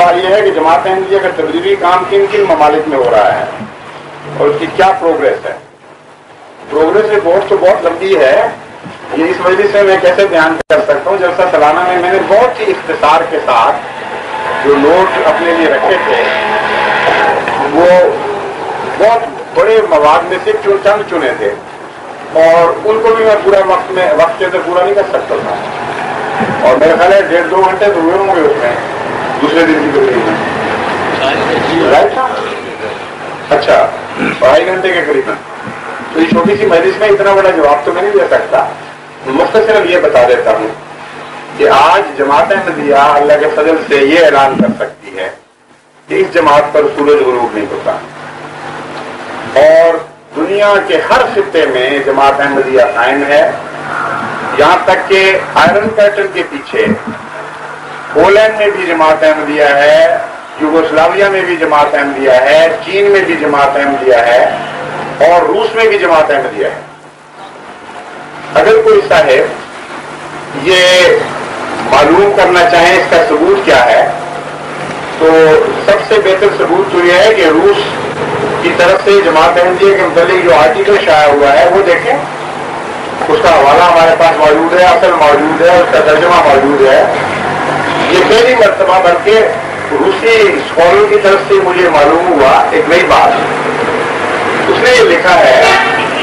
سوال یہ ہے کہ جماعت احمدیہ کا تبلیغی کام کن کن ممالک میں ہو رہا ہے اور اس کی کیا پروگریس ہے؟ پروگریس رپورٹ تو بہت لمبی ہے، یہ اس وجہ سے میں کیسے بیان کر سکتا ہوں۔ جلسہ سالانہ میں نے بہت ہی اختصار کے ساتھ جو نوٹ اپنے لیے رکھے تھے وہ بہت بڑے مواد میں سے چند چنے تھے، اور ان کو بھی میں پورا وقت کے اندر پورا نہیں کر سکتا تھا، اور میرا خیال ہے 1.5-2 گھنٹے تو ہوئے ہوں گے اس میں دوسرے دن کی تقریب میں، رائٹ تھا؟ اچھا 2.5 گھنٹے کے قریب. تو یہ چھوٹی سی مجلس میں اتنا بڑا جواب تو میں نہیں دے سکتا، مختصراً یہ بتا دیتا ہوں کہ آج جماعت احمدیہ اللہ کے فضل سے یہ اعلان کر سکتی ہے کہ اس جماعت پر سورج غروب نہیں ہوتا، اور دنیا کے ہر خطے میں جماعت احمدیہ قائم ہے، یہاں تک کہ آئرن پیٹرن کے پیچھے پولینڈ میں بھی جماعت احمدیہ ہے، یوگوسلاویہ میں بھی جماعت احمدیہ ہے، چین میں بھی جماعت احمدیہ ہے، اور روس میں بھی جماعت احمدیہ ہے. اگر کوئی صاحب یہ معلوم کرنا چاہیں اس کا ثبوت کیا ہے، تو سب سے بہتر ثبوت تو یہ ہے کہ روس کی طرف سے جماعت احمدیہ کے متعلق جو آرٹیکل شائع ہوا ہے وہ دیکھیں، اس کا حوالہ ہمارے پاس موجود ہے، اصل موجود ہے، اس کا ترجمہ موجود ہے. یہ پہلی مرتبہ بلکہ روسی اسکالر کی طرف سے مجھے معلوم ہوا ایک نئی بات. اس نے یہ لکھا ہے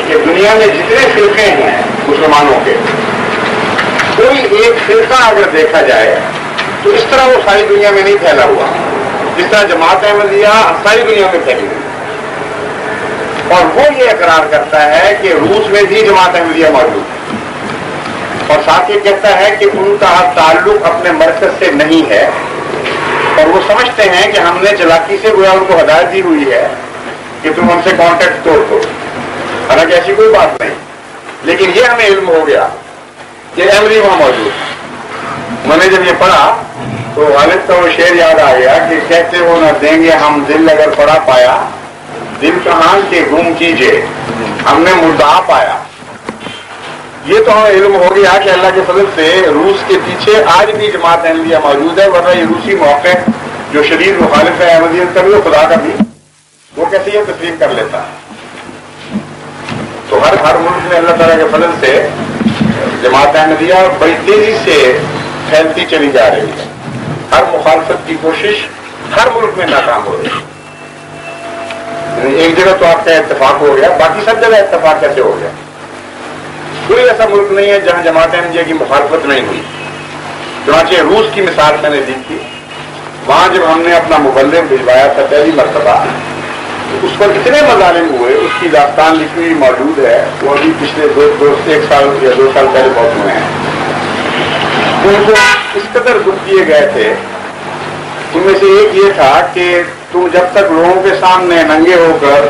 کہ دنیا میں جتنے فرقے ہیں مسلمانوں کے، کوئی ایک فرقہ اگر دیکھا جائے تو اس طرح وہ ساری دنیا میں نہیں پھیلا ہوا جس طرح جماعت احمدیہ ساری دنیا میں پھیلی ہوئی. اور وہ یہ اقرار کرتا ہے کہ روس میں بھی جماعت احمدیہ موجود ہے، اور ساتھ یہ کہتا ہے کہ ان کا تعلق اپنے مرکز سے نہیں ہے، اور وہ سمجھتے ہیں کہ ہم نے چلاکی سے گویا ان کو ہدایت دی ہوئی ہے کہ تم ہم سے کانٹیکٹ توڑ دو، حالانکہ ایسی کوئی بات نہیں. لیکن یہ ہمیں علم ہو گیا کہ احمدی وہاں موجود. میں نے جب یہ پڑھا تو غالب کا وہ شعر یاد آ گیا کہ کہتے وہ نہ دیں گے ہم دل اگر پڑا پایا، دل کہاں کے گم کیجئے ہم نے مدعا پایا. یہ تو ہمیں علم ہو گیا کہ اللہ کے فضل سے روس کے پیچھے آج بھی جماعت احمدیہ موجود ہے، ورنہ یہ روسی موقع جو شدید مخالف ہے احمدیت کا بھی، خدا کا بھی، وہ کیسے یہ تسلیم کر لیتا ہے. تو ہر ملک میں اللہ تعالیٰ کے فضل سے جماعت احمدیہ بڑی تیزی سے پھیلتی چلی جا رہی ہے. ہر مخالفت کی کوشش ہر ملک میں ناکام ہو رہی ہے. ایک جگہ تو آپ کا اتفاق ہو گیا، باقی سب جگہ اتفاق کیسے ہو گیا؟ کوئی ایسا ملک نہیں ہے جہاں جماعت احمدیہ کی مخالفت نہیں ہوئی. چنانچہ روس کی مثال میں نے دی تھی، وہاں جب ہم نے اپنا مبلغ بھجوایا تھا پہلی مرتبہ، اس پر اتنے مظالم ہوئے، اس کی داستان لکھی ہوئی موجود ہے، وہ ابھی پچھلے 1 سال یا 2 سال پہلے بہت ہوئے ہیں. ان کو اس قدر دکھ دیے گئے تھے، ان میں سے ایک یہ تھا کہ تم جب تک لوگوں کے سامنے ننگے ہو کر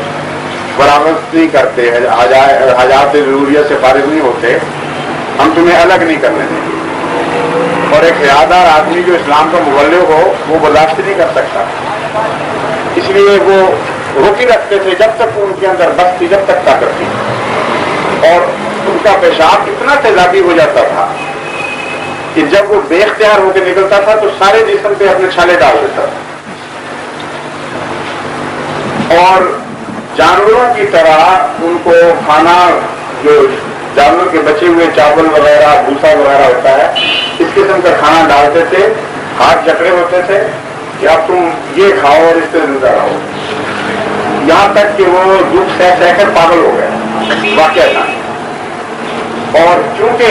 برآمد نہیں کرتے، حاجات ضروریت سے فارغ نہیں ہوتے، ہم تمہیں الگ نہیں کرنے دیں گے. اور ایک حیادار آدمی جو اسلام کا مبلغ ہو وہ برداشت نہیں کر سکتا، اس لیے وہ روکی رکھتے تھے جب تک ان کے اندر بس تھی، جب تک طاقت تھی. اور ان کا پیشاب اتنا تیزابی ہو جاتا تھا کہ جب وہ بے اختیار ہو کے نکلتا تھا تو سارے جسم پہ اپنے چھالے ڈال دیتا تھا. اور جانوروں کی طرح ان کو کھانا، جو جانور کے بچے ہوئے چاول وغیرہ بھوسا وغیرہ ہوتا ہے، اس قسم کا کھانا ڈالتے تھے. ہاتھ جکڑے ہوتے تھے کہ اب تم یہ کھاؤ اور اس سے زندہ رہو. یہاں تک کہ وہ دکھ سہ کر پاگل ہو گئے واقعہ تھا. اور چونکہ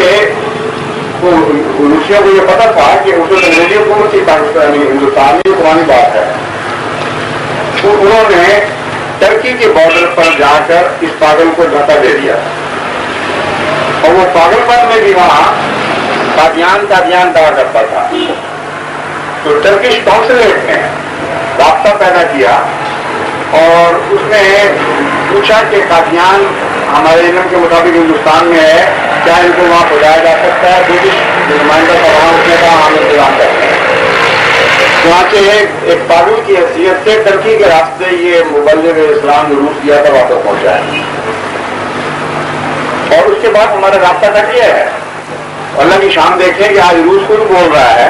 روسیوں کو یہ پتا تھا کہ اس وقت انگریزی حکومت تھی پاکستانی ہندوستانی حکمرانی بات ہے، تو انہوں نے ترکی کے بارڈر پر جا کر اس پاگل کو دھکا دے دیا. اور وہ پاگل پن میں بھی وہاں قادیان دعا کرتا تھا. تو ٹرکش کونسلیٹ نے رابطہ پیدا کیا اور اس نے پوچھا کہ قادیان ہمارے علم کے مطابق ہندوستان میں ہے، کیا ان کو وہاں پہنچایا جا سکتا ہے؟ برٹش نمائندہ کا وہاں اس نے کہا ہم انتظام کرتے ہیں. چنانچہ ایک پاگل کی حیثیت سے ترکی کے راستے یہ مبلغ اسلام جو روس گیا تھا واپس پہنچا ہے. اور اس کے بعد ہمارا رابطہ کٹ گیا ہے. اللہ کی شان دیکھیں کہ آج روس خود بول رہا ہے